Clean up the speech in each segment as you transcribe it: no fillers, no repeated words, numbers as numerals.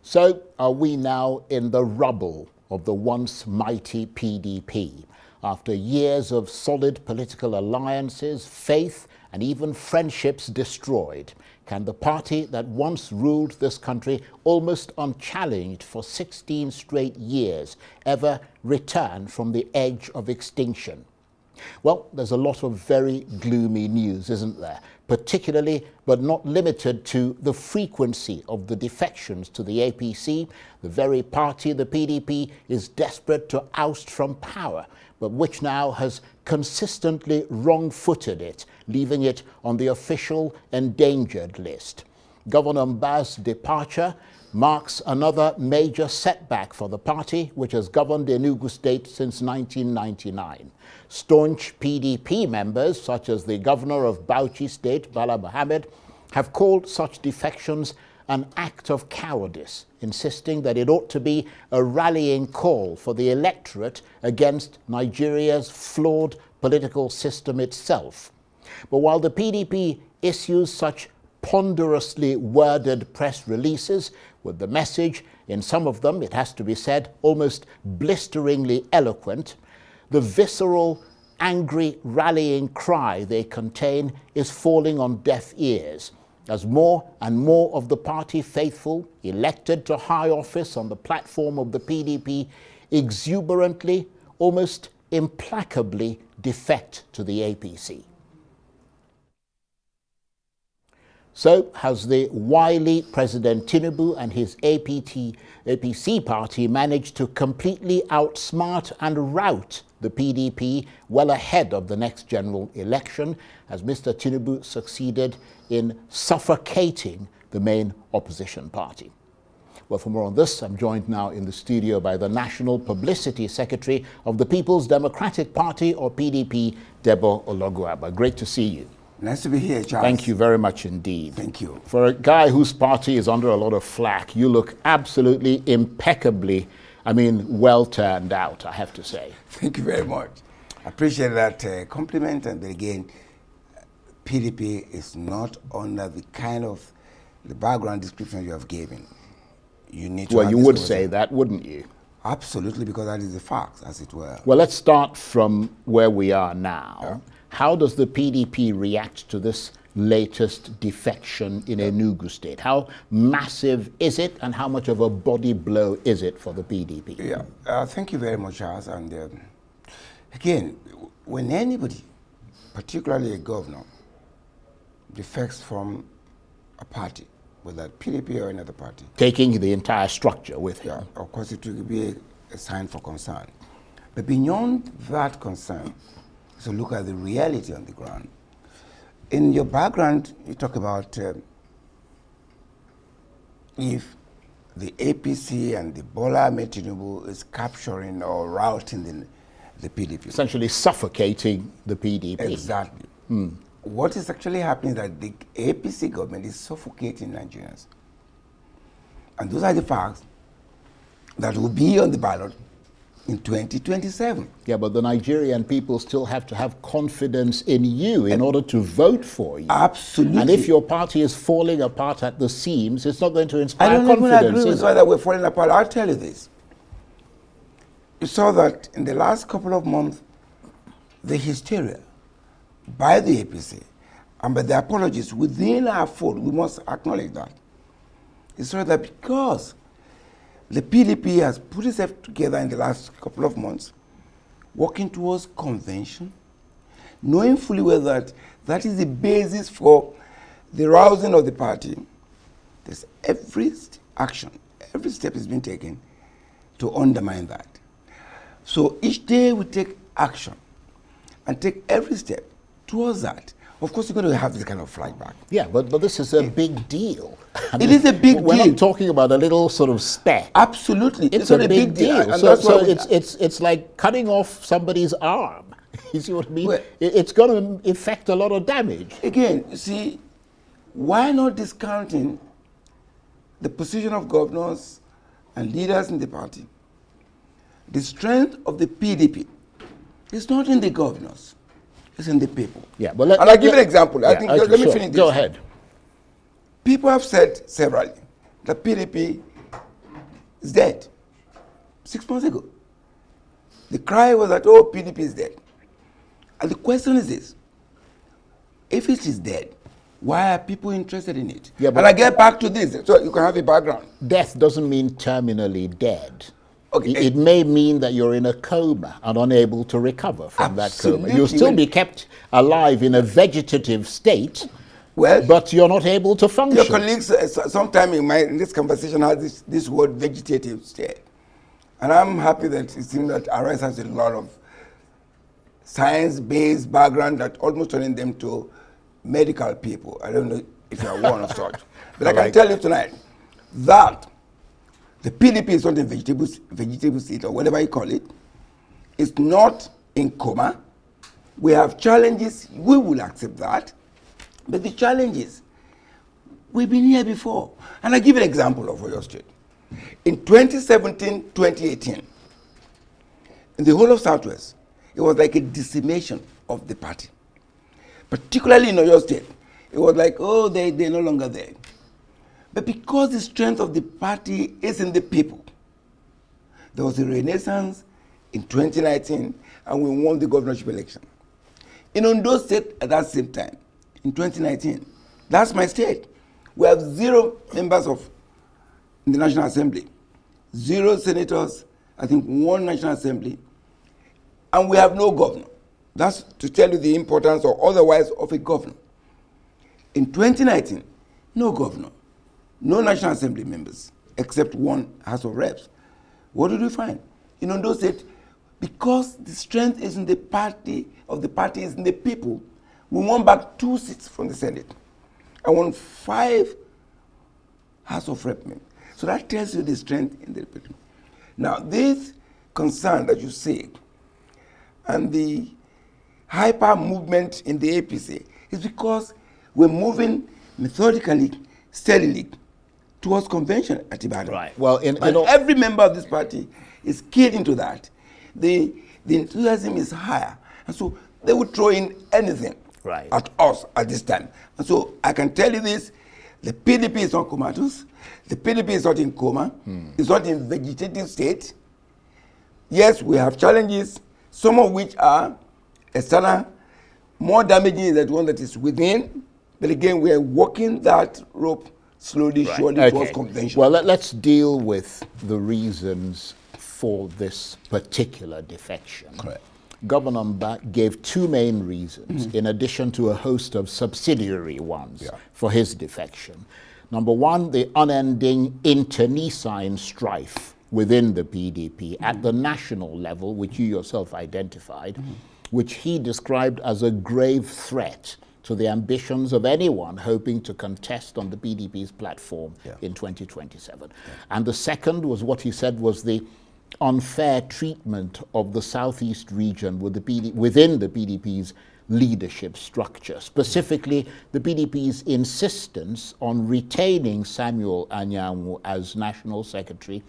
So are we now in the rubble of the once mighty PDP? After years of solid political alliances, faith, and even friendships destroyed, can the party that once ruled this country almost unchallenged for 16 straight years ever return from the edge of extinction? Well, there's a lot of very gloomy news, isn't there? Particularly, but not limited to, the frequency of the defections to the APC, the very party the PDP is desperate to oust from power, but which now has consistently wrong-footed it, leaving it on the official endangered list. Governor Mba's departure marks another major setback for the party, which has governed Enugu State since 1999. Staunch PDP members, such as the governor of Bauchi State, Bala Mohammed, have called such defections an act of cowardice, insisting that it ought to be a rallying call for the electorate against Nigeria's flawed political system itself. But while the PDP issues such ponderously worded press releases with the message, in some of them, it has to be said, almost blisteringly eloquent, the visceral, angry rallying cry they contain is falling on deaf ears, as more and more of the party faithful, elected to high office on the platform of the PDP, exuberantly, almost implacably defect to the APC. So has the wily President Tinubu and his APC party managed to completely outsmart and rout the PDP well ahead of the next general election, as Mr. Tinubu succeeded in suffocating the main opposition party? Well, for more on this, I'm joined now in the studio by the National Publicity Secretary of the People's Democratic Party, or PDP, Debo Ologunagba. Great to see you. Nice to be here, Charles. Thank you very much indeed. Thank you. For a guy whose party is under a lot of flack, you look absolutely impeccably, well turned out, I have to say. Thank you very much. I appreciate that compliment. And again, PDP is not under the kind of the background description you have given. You need to. Well, you would say that, wouldn't you? Absolutely, because that is the facts, as it were. Well, let's start from where we are now. Yeah. How does the PDP react to this latest defection in Enugu State? How massive is it, and how much of a body blow is it for the PDP? Yeah, thank you very much, Charles. And again, when anybody, particularly a governor, defects from a party, whether PDP or another party, taking the entire structure with him, yeah, of course it will be a sign for concern. But beyond that concern, so look at the reality on the ground. In your background, you talk about if the APC and the Bola Ahmed Tinubu is capturing or routing the PDP. Essentially suffocating the PDP. Exactly. What is actually happening is that the APC government is suffocating Nigerians. And those are the facts that will be on the ballot in 2027. Yeah, but the Nigerian people still have to have confidence in you in order to vote for you. Absolutely. And if your party is falling apart at the seams, it's not going to inspire confidence. I don't even agree with whether we're falling apart. I'll tell you this. You saw that in the last couple of months, the hysteria by the APC and by the apologies within our fold, we must acknowledge that. It's so that because the PDP has put itself together in the last couple of months, working towards convention, knowing fully well that that is the basis for the rousing of the party. There's every action, every step is being taken to undermine that. So each day we take action and take every step towards that. Of course, you're going to have this kind of flight back. Yeah, but this is a big deal. It is a big deal. We're not talking about a little sort of speck. Absolutely. It's a big deal. And so it's like cutting off somebody's arm. You see what I mean? Well, it's going to effect a lot of damage. Again, you see, why not discounting the position of governors and leaders in the party? The strength of the PDP is not in the governors. It's in the people. Yeah, but I'll give an example. Yeah, I think let me finish this. Go ahead. People have said severally that PDP is dead. 6 months ago. The cry was that, oh, PDP is dead. And the question is this: if it is dead, why are people interested in it? Yeah, and I get back to this, so you can have a background. Death doesn't mean terminally dead. Okay. It may mean that you're in a coma and unable to recover from Absolutely. that coma. You'll still be kept alive in a vegetative state, Well, but you're not able to function. your colleagues, sometime in this conversation, has this word vegetative state. And I'm happy that it seems that Arise has a lot of science-based background that almost turning them to medical people. I don't know if you are one of such. But I can tell you tonight that the PDP is not in vegetable state or whatever you call it. It's not in coma. We have challenges. We will accept that. But the challenges, we've been here before. And I give an example of Oyo State. In 2017, 2018, in the whole of Southwest, it was like a decimation of the party. Particularly in Oyo State, it was like, oh, they're no longer there. But because the strength of the party is in the people, there was a renaissance in 2019, and we won the governorship election. In Ondo State, at that same time, in 2019, that's my state. We have 0 members of the National Assembly, 0 senators, I think 1 National Assembly, and we have no governor. That's to tell you the importance or otherwise of a governor. In 2019, no governor, no National Assembly members, except 1 House of Reps. What did we find? In Ondo State, because the strength is in the party, is in the people, we won back 2 seats from the Senate. I won 5 House of Rep members. So that tells you the strength in the people. Now, this concern that you say, and the hyper movement in the APC is because we're moving methodically, steadily towards convention at Ibadan. Right. Well, and every member of this party is keyed into that. The enthusiasm is higher, and so they would throw in anything at us at this time. And so I can tell you this: the PDP is not comatose. The PDP is not in coma. It's not in vegetative state. Yes, we have challenges, some of which are external, more damaging than the one that is within. But again, we are walking that rope slowly, surely towards convention. Well, let's deal with the reasons for this particular defection. Correct. Governor Mba gave 2 main reasons, in addition to a host of subsidiary ones for his defection. Number 1, the unending internecine strife within the PDP at the national level, which you yourself identified, which he described as a grave threat to the ambitions of anyone hoping to contest on the PDP's platform in 2027. And the second was what he said was the unfair treatment of the Southeast region with within the PDP's leadership structure, specifically the PDP's insistence on retaining Samuel Anyanwu as National Secretary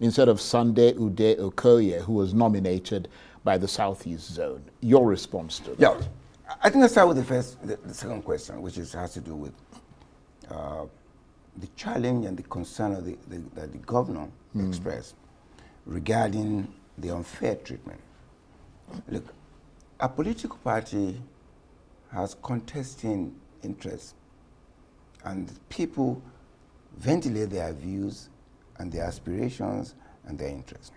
instead of Sunday Ude Okoye, who was nominated by the Southeast Zone. Your response to that? Yeah, I think I'll start with the second question, which has to do with the challenge and the concern of that the governor expressed regarding the unfair treatment. Look, a political party has contesting interests, and people ventilate their views and their aspirations and their interests.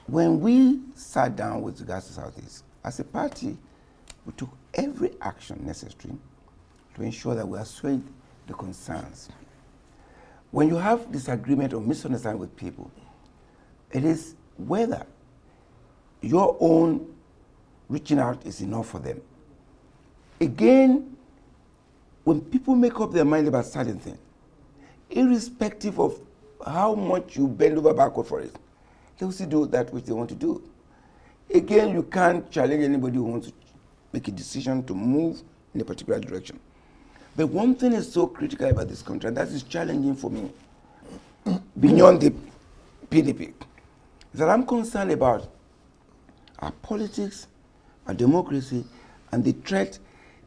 When we sat down with regards to Southeast, as a party, we took every action necessary to ensure that we assuage the concerns. When you have disagreement or misunderstanding with people, it is whether your own reaching out is enough for them. Again, when people make up their mind about certain things, irrespective of how much you bend over backward for it, they will still do that which they want to do. Again, you can't challenge anybody who wants to make a decision to move in a particular direction. But one thing is so critical about this country, and that is challenging for me, beyond the PDP, is that I'm concerned about our politics, our democracy, and the threat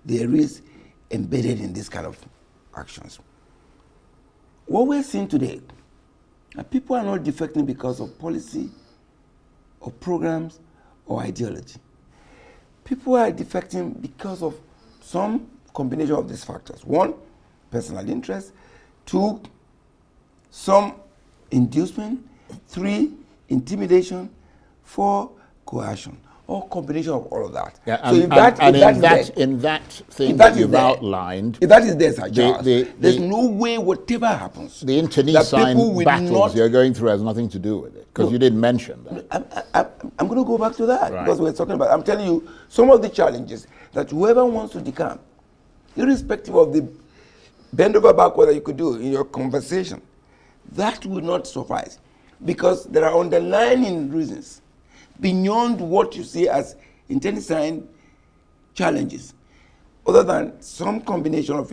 there is embedded in this kind of actions. what we're seeing today, people are not defecting because of policy or programs or ideology. People are defecting because of some combination of these factors. One, personal interest. Two, some inducement. Three, intimidation. Four, coercion. Or combination of all of that. Yeah, so in that thing that you've outlined, if that is there, Sir Charles, there's no way whatever happens. The internecine battles you're going through has nothing to do with it, because you didn't mention that. I'm going to go back to that, because we're talking about, I'm telling you, some of the challenges that whoever wants to decamp, irrespective of the bend over backward that you could do in your conversation, that will not suffice, because there are underlying reasons beyond what you see as internecine challenges, other than some combination of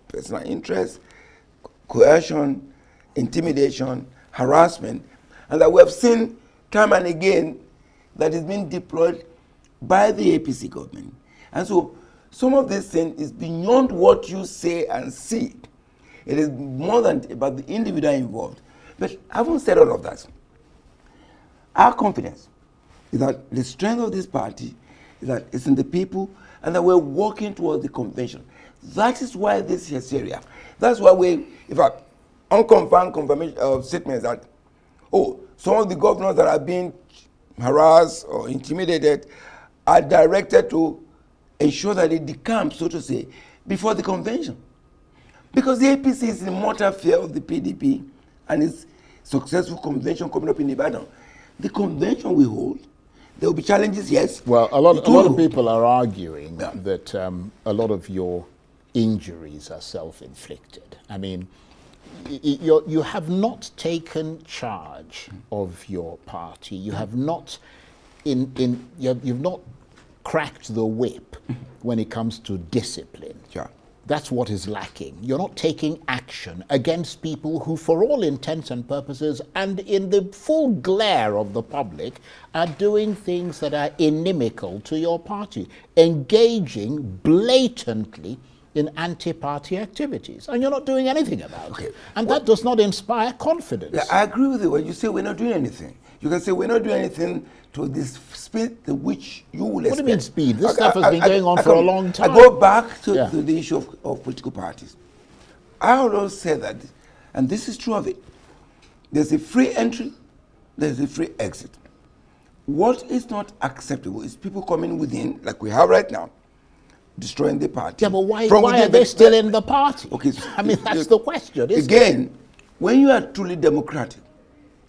personal interest, coercion, intimidation, harassment, and that we have seen time and again that is being deployed by the APC government. And so some of this thing is beyond what you say and see. It is more than about the individual involved. But having said all of that, our confidence is that the strength of this party is that it's in the people, and that we're working towards the convention. That is why this hysteria. That's why in fact, unconfirmed confirmation statements that, some of the governors that are being harassed or intimidated are directed to ensure that they decamp, so to say, before the convention. Because the APC is in mortal fear of the PDP and its successful convention coming up in Ibadan. The convention we hold, there will be challenges, yes. Well, a lot of people are arguing that a lot of your injuries are self-inflicted. I mean, you have not taken charge of your party. You have not you've not cracked the whip when it comes to discipline. Yeah. That's what is lacking. You're not taking action against people who, for all intents and purposes, and in the full glare of the public, are doing things that are inimical to your party, engaging blatantly in anti-party activities. And you're not doing anything about it. And that does not inspire confidence. Yeah, I agree with you when you say we're not doing anything. You can say we're not doing anything to this speed to which you will expect. What do you mean speed? This stuff has been going on for a long time. I go back to the issue of political parties. I always say that, and this is true of it, there's a free entry, there's a free exit. What is not acceptable is people coming within, like we have right now, destroying the party. Yeah, but why are they still in the party? Okay, I mean, that's the question, isn't it? Again, when you are truly democratic,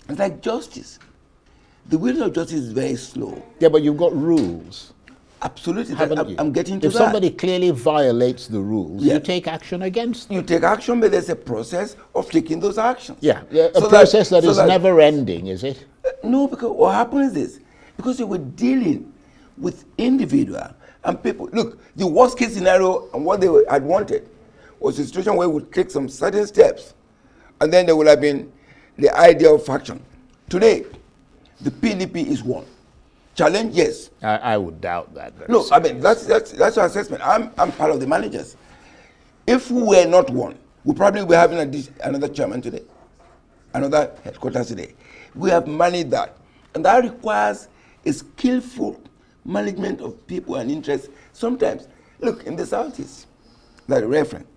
it's like justice. The wheel of justice is very slow. Yeah, but you've got rules. Absolutely. Haven't you? I'm getting to if that. If somebody clearly violates the rules, you take action against them. You take action, but there's a process of taking those actions. Yeah, a process that is never ending, is it? No, because what happens is this. Because you were dealing with individual and people. Look, the worst case scenario and what they had wanted was a situation where we would take some certain steps, and then there would have been the idea of faction. Today, the PDP is one. Challenge, yes. I would doubt that. No, I mean, that's your assessment. I'm part of the managers. If we were not one, we probably be having another chairman today, another headquarters today. We have managed that. And that requires a skillful management of people and interests. Sometimes, look, in the Southeast, like reference,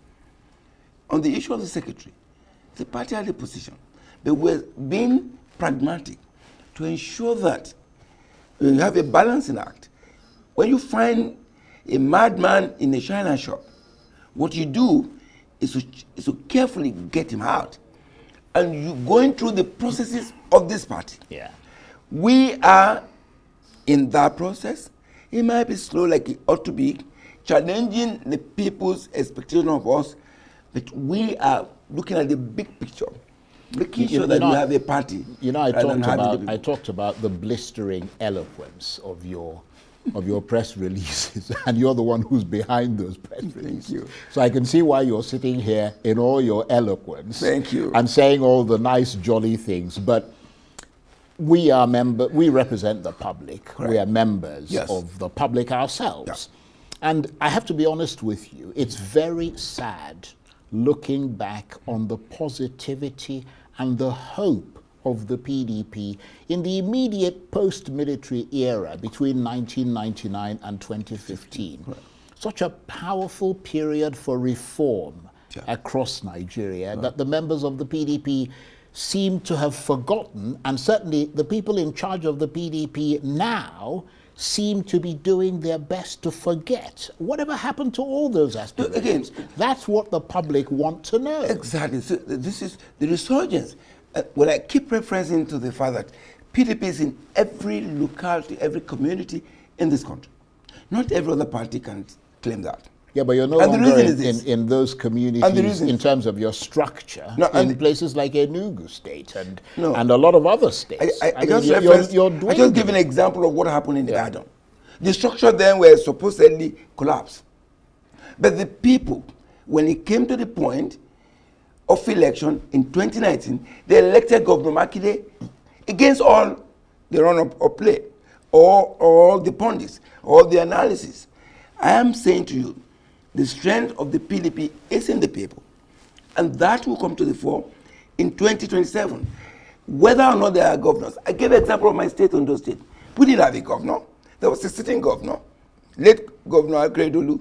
on the issue of the secretary, the party had a position. But we're being pragmatic to ensure that you have a balancing act. When you find a madman in a china shop, what you do is to carefully get him out. And you're going through the processes of this party. Yeah. We are in that process. It might be slow like it ought to be, challenging the people's expectation of us, but we are looking at the big picture. Making sure that we have a party. You know, I talked about the blistering eloquence of your press releases, and you're the one who's behind those press releases. Thank you. So I can see why you're sitting here in all your eloquence. Thank you. And saying all the nice, jolly things. But we represent the public. Correct. We are members of the public ourselves. Yeah. And I have to be honest with you, it's very sad looking back on the positivity and the hope of the PDP in the immediate post-military era between 1999 and 2015. Right. Such a powerful period for reform across Nigeria that the members of the PDP seem to have forgotten, and certainly the people in charge of the PDP now seem to be doing their best to forget. Whatever happened to all those aspirations? Again, that's what the public want to know. Exactly. So this is the resurgence. Well, I keep referencing to the fact that PDP is in every locality, every community in this country. Not every other party can claim that. Yeah, but you're no longer in those communities in terms of your structure in places like Enugu State and a lot of other states. I just give an example of what happened in Ibadan. The structure then were supposedly collapsed. But the people, when it came to the point of election in 2019, they elected Governor Makinde against all the run-up play, or the pundits, or the analysis. I am saying to you, the strength of the PDP is in the people. And that will come to the fore in 2027. Whether or not there are governors. I gave an example of my state, Ondo State. We didn't have a governor. There was a sitting governor, late Governor Akredolu.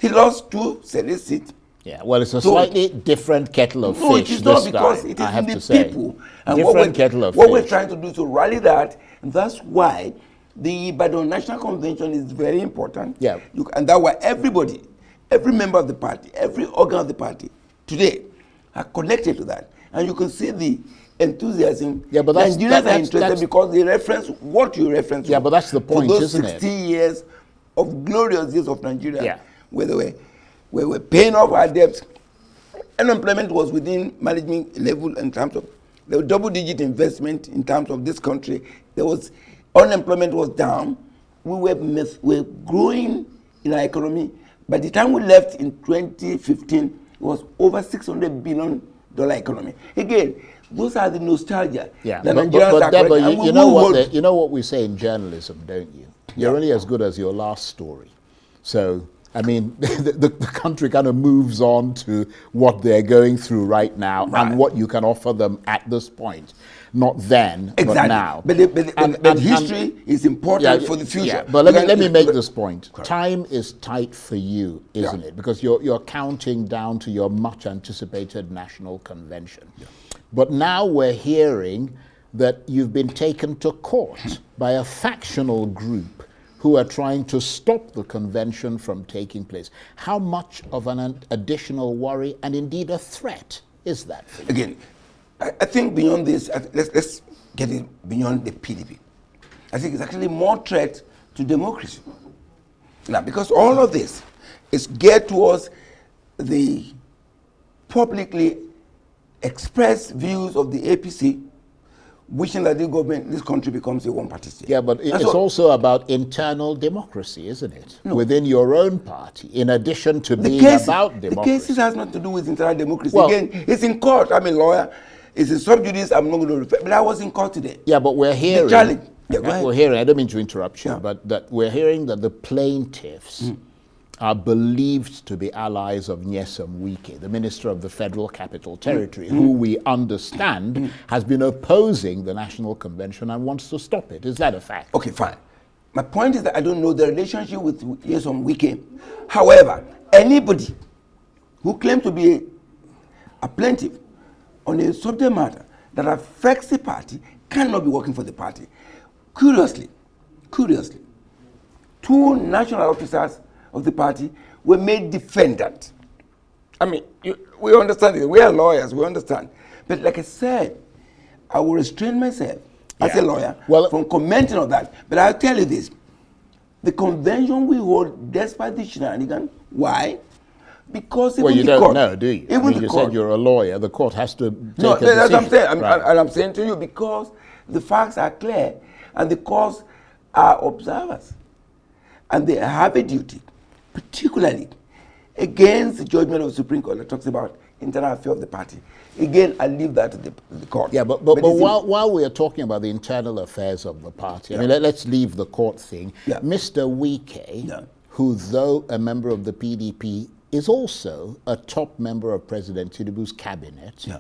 He lost 2 Senate seats. Yeah, well, it's a slightly different kettle of fish. No, it is not, because it is in the people. And what we're trying to do is to rally that, and that's why the Ibadan National Convention is very important. Yeah. And that's why everybody, every member of the party, every organ of the party today are connected to that. And you can see the enthusiasm. Yeah, but Nigerians are interested because they reference what you reference. Yeah, but that's the point, isn't it? 60 years of glorious years of Nigeria, where we were paying off our debts. Unemployment was within management level in terms of the double-digit investment in terms of this country. Unemployment was down. We were growing in our economy. By the time we left in 2015, it was over $600 billion economy. Again, those are the nostalgia. Yeah, but Debo, you know what we say in journalism, don't you? You're only as good as your last story. So, I mean, the country kind of moves on to what they're going through right now and what you can offer them at this point. Not then, but now. But history is important for the future. Yeah, but let me make this point. Time is tight for you, isn't it? Because you're counting down to your much anticipated national convention. Yeah. But now we're hearing that you've been taken to court by a factional group who are trying to stop the convention from taking place. How much of an additional worry and indeed a threat is that for you? Again, I think beyond this, let's get it beyond the PDP. I think it's actually more threat to democracy. Now, because all of this is geared towards the publicly expressed views of the APC, wishing that this country becomes a one-party state. Yeah, but it's also about internal democracy, isn't it? No. Within your own party, in addition to being about democracy. The cases has nothing to do with internal democracy. Well, again, it's in court. I'm a lawyer. It's in sub judice. I'm not going to refer. But I was in court today. Yeah, but we're hearing. The challenge. Yeah, go ahead. We're hearing. I don't mean to interrupt you, but that we're hearing that the plaintiffs are believed to be allies of Nyesom Wike, the Minister of the Federal Capital Territory, who we understand has been opposing the National Convention and wants to stop it. Is that a fact? Okay, fine. My point is that I don't know the relationship with Nyesom Wike. However, anybody who claims to be a plaintiff on a subject matter that affects the party cannot be working for the party. Curiously, 2 national officers of the party were made defendant. I mean, we understand it. We are lawyers, we understand. But like I said, I will restrain myself as a lawyer from commenting on that. But I'll tell you this. The convention we hold despite the shenanigans. Why? Because even you the don't court, know, do you? You said you're a lawyer. The court has to take a that's decision. what I'm saying. And I'm saying to you because the facts are clear and the courts are observers. And they have a duty, particularly against the judgment of the Supreme Court that talks about internal affairs of the party. Again, I leave that to the court. Yeah, but while we are talking about the internal affairs of the party, I mean, let's leave the court thing. Mr. Wike, who though a member of the PDP is also a top member of President Tinubu's cabinet, Yeah.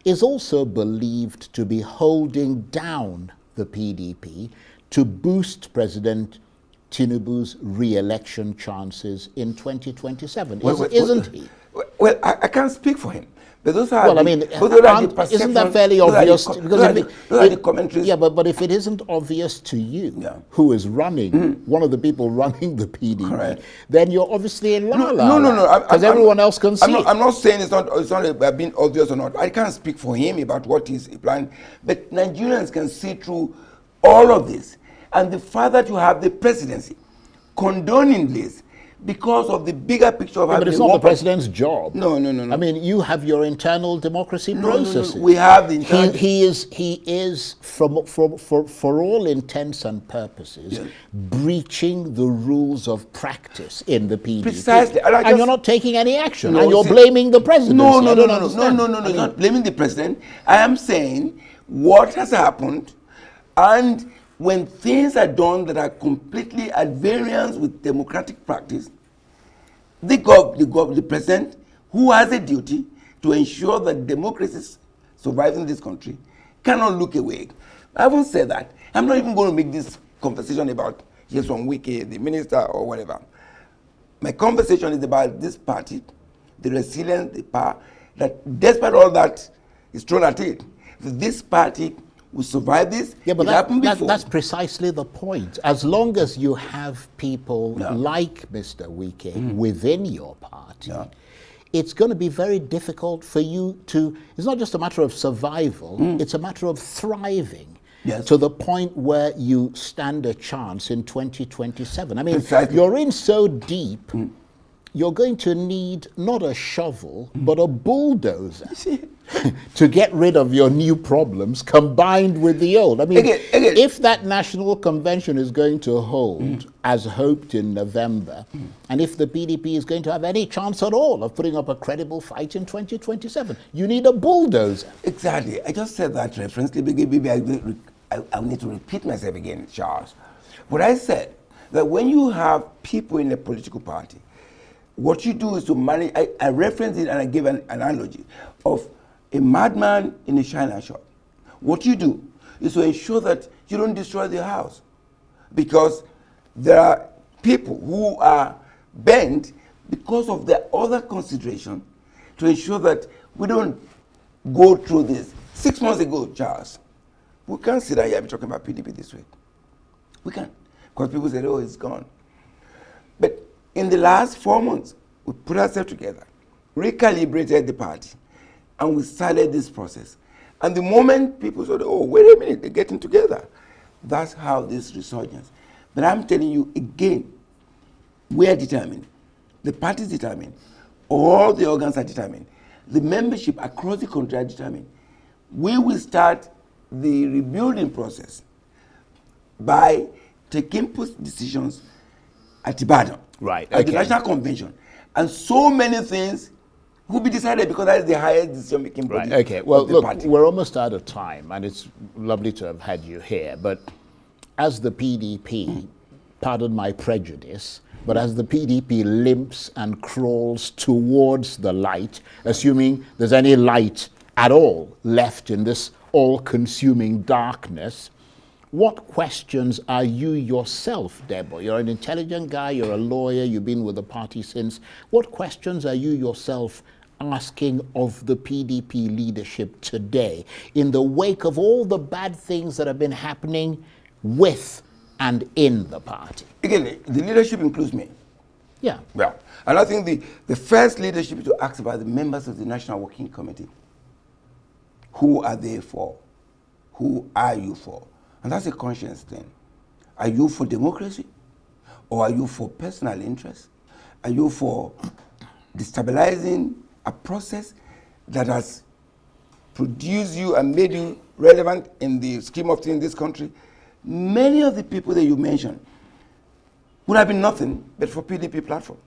is also believed to be holding down the PDP to boost President Tinubu's re-election chances in 2027, isn't he? Well, I can't speak for him. But those are Well, I the, mean, but those are the isn't that perceptions, fairly those are the obvious? co- Because those are if the- those are the commentaries. Yeah, but if it isn't obvious to you, Yeah. who is running, one of the people running the PDP, Correct. then you're obviously in No, no, because everyone else can see it. I'm not saying it's not about being obvious or not. I can't speak for him about what he's planning. But Nigerians can see through all of this. And the fact that you have the presidency condoning this because of the bigger picture of Yeah, but having it's a not the one- president's job. No. I mean, you have your internal democracy processes. We have the internal. He is for all intents and purposes, Yes. breaching the rules of practice in the PDP. Precisely. And you're not taking any action. No, and you're see- blaming the president. No, I don't understand. No, it's not blaming the president. I am saying what has happened, and when things are done that are completely at variance with democratic practice, the president, who has a duty to ensure that democracy survives in this country, cannot look away. I haven't said that. I'm not even going to make this conversation about he's from Wiki, the minister, or whatever. My conversation is about this party, the resilience, the power, that despite all that is thrown at it, this party will survive this. Yeah, but it happened before. that's precisely the point. As long as you have people Yeah. like Mr. Wike within your party, Yeah. it's going to be very difficult for you to, it's not just a matter of survival, it's a matter of thriving. Yes. To the point where you stand a chance in 2027. I mean, Precisely. you're in so deep, you're going to need not a shovel, but a bulldozer to get rid of your new problems combined with the old. I mean, Again. if that national convention is going to hold as hoped in November, and if the PDP is going to have any chance at all of putting up a credible fight in 2027, you need a bulldozer. Exactly. I just said that reference. Maybe I need to repeat myself again, Charles. What I said, that when you have people in a political party, what you do is to manage, I referenced it and I gave an analogy of a madman in a china shop. What you do is to ensure that you don't destroy the house. Because there are people who are bent because of their other consideration to ensure that we don't go through this. 6 months ago, Charles, we can't sit down here and be talking about PDP this way. We can't. Because people said, oh, it's gone. But in the last 4 months, we put ourselves together, recalibrated the party, and we started this process. And the moment people said, oh, wait a minute, they're getting together, that's how this resurgence. But I'm telling you again, we are determined, the party is determined, all the organs are determined, the membership across the country are determined. We will start the rebuilding process by taking decisions at Ibadan, Right, at the okay. National Convention. And so many things will be decided because that is the highest decision-making body Right, okay. Well, of the look, party. we're almost out of time, and it's lovely to have had you here. But as the PDP, pardon my prejudice, but as the PDP limps and crawls towards the light, assuming there's any light at all left in this all-consuming darkness, what questions are you yourself, Debo? You're an intelligent guy, you're a lawyer, you've been with the party since. What questions are you yourself asking of the PDP leadership today in the wake of all the bad things that have been happening with and in the party? Again, the leadership includes me. Yeah. Yeah. And I think the first leadership is to ask about the members of the National Working Committee. Who are they for? Who are you for? And that's a conscience thing. Are you for democracy? Or are you for personal interest? Are you for destabilizing a process that has produced you and made you relevant in the scheme of things in this country? Many of the people that you mentioned would have been nothing but for PDP platform.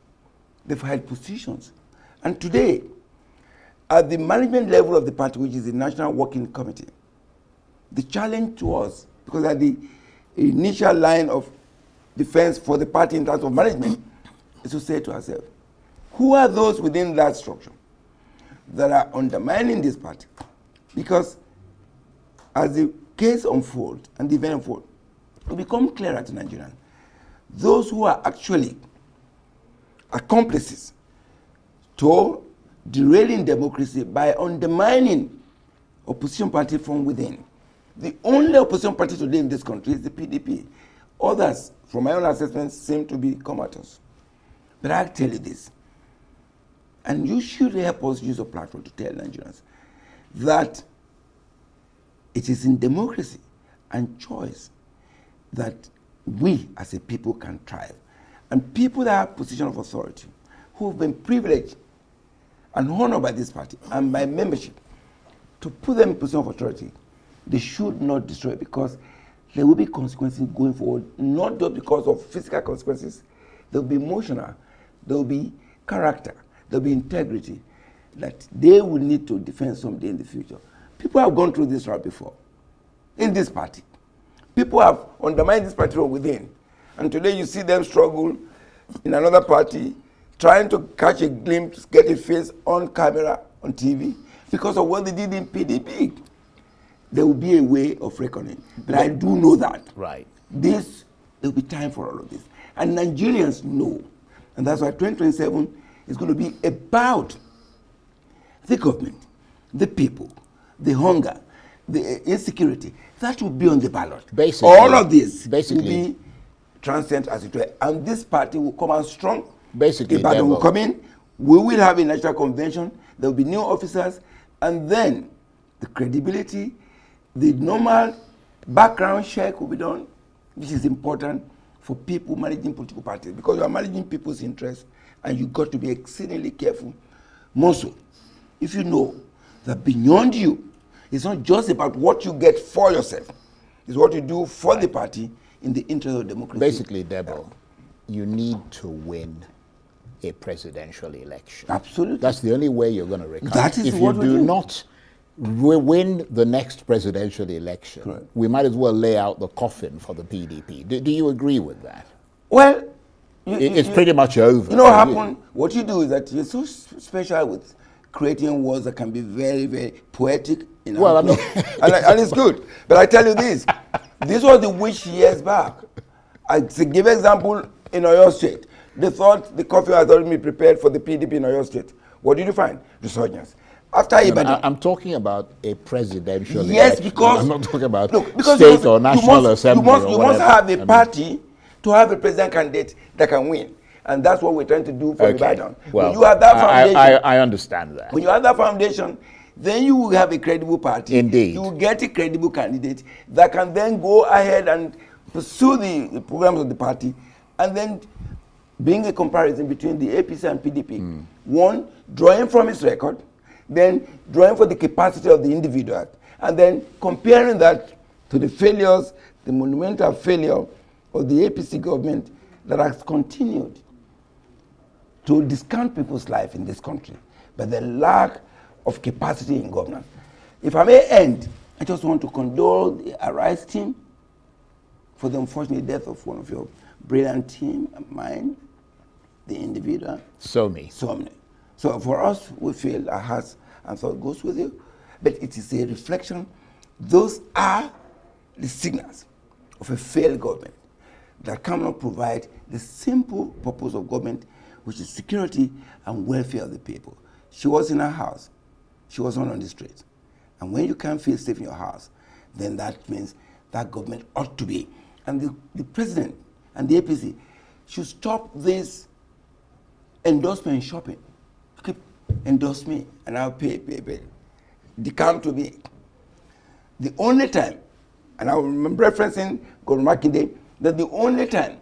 They've held positions. And today, at the management level of the party, which is the National Working Committee, the challenge to us, because at the initial line of defense for the party in terms of management, is to say to ourselves, Who are those within that structure that are undermining this party? Because as the case unfolds and the event unfolds, it will become clearer to Nigerians. Those who are actually accomplices to derailing democracy by undermining opposition party from within. The only opposition party today in this country is the PDP. Others, from my own assessment, seem to be comatose. But I'll tell you this, and you should help us use a platform to tell Nigerians that it is in democracy and choice that we as a people can thrive. And people that have position of authority, who have been privileged and honored by this party and by membership, to put them in position of authority, they should not destroy it, because there will be consequences going forward, not just because of physical consequences. There will be emotional, there will be character, there will be integrity that they will need to defend someday in the future. People have gone through this route before in this party. People have undermined this party from within. And today you see them struggle in another party, trying to catch a glimpse, get a face on camera, on TV, because of what they did in PDP. There will be a way of reckoning. But I do know that. Right. There will be time for all of this. And Nigerians know. And that's why 2027 is going to be about the government, the people, the hunger, the insecurity. That will be on the ballot. Basically, all of this will be transcendent as it were. And this party will come out strong. Basically, the party will come in. We will have a national convention. There will be new officers. And then the credibility, the normal background check will be done. This is important for people managing political parties, because you are managing people's interests, and you've got to be exceedingly careful. More so, if you know that beyond you, it's not just about what you get for yourself, it's what you do for the party in the interest of democracy. Basically, Debo, you need to win a presidential election. Absolutely. That's the only way you're going to recover. That is if what you we do do. not win the next presidential election, Correct. we might as well lay out the coffin for the PDP. Do you agree with that? Well, it's pretty much over. You know what happened? What you do is that you're so special with creating words that can be very, very poetic. Well, I mean, and it's good. But I tell you this was the wish years back. I give example in Oyo State. They thought the coffee has already been prepared for the PDP in Oyo State. What did you find? Resurgence. After Ibadan. I'm talking about a presidential election. Yes, because I'm not talking about because state or national assembly. You must have a party to have a president candidate that can win. And that's what we're trying to do for Ibadan. Well, when you have that foundation, I understand that. when you have that foundation, then you will have a credible party. Indeed. You will get a credible candidate that can then go ahead and pursue the programs of the party, and then bring a comparison between the APC and PDP. One, drawing from its record, then drawing for the capacity of the individual, and then comparing that to the failures, the monumental failure of the APC government that has continued to discount people's life in this country, but the lack of capacity in governance. If I may end, I just want to condole the Arise team for the unfortunate death of one of your brilliant team, mine, the individual. Somi. So for us, we feel our hearts and thought goes with you, but it is a reflection. Those are the signals of a failed government that cannot provide the simple purpose of government, which is security and welfare of the people. She was in her house. She was not on the street. And when you can't feel safe in your house, then that means that government ought to be. And the president and the APC should stop this endorsement shopping. Keep endorse me and I'll pay. They come to me. The only time, and I remember referencing Governor Makinde, that the only time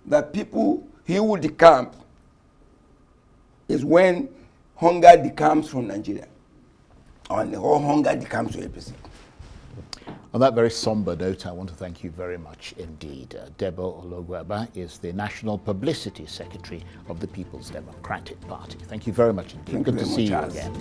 that people he would decamp is when hunger decamps from Nigeria, and the whole hunger decamps to APC. On that very somber note, I want to thank you very much indeed. Debo Ologunagba is the National Publicity Secretary of the People's Democratic Party. Thank you very much indeed. Good to see you again.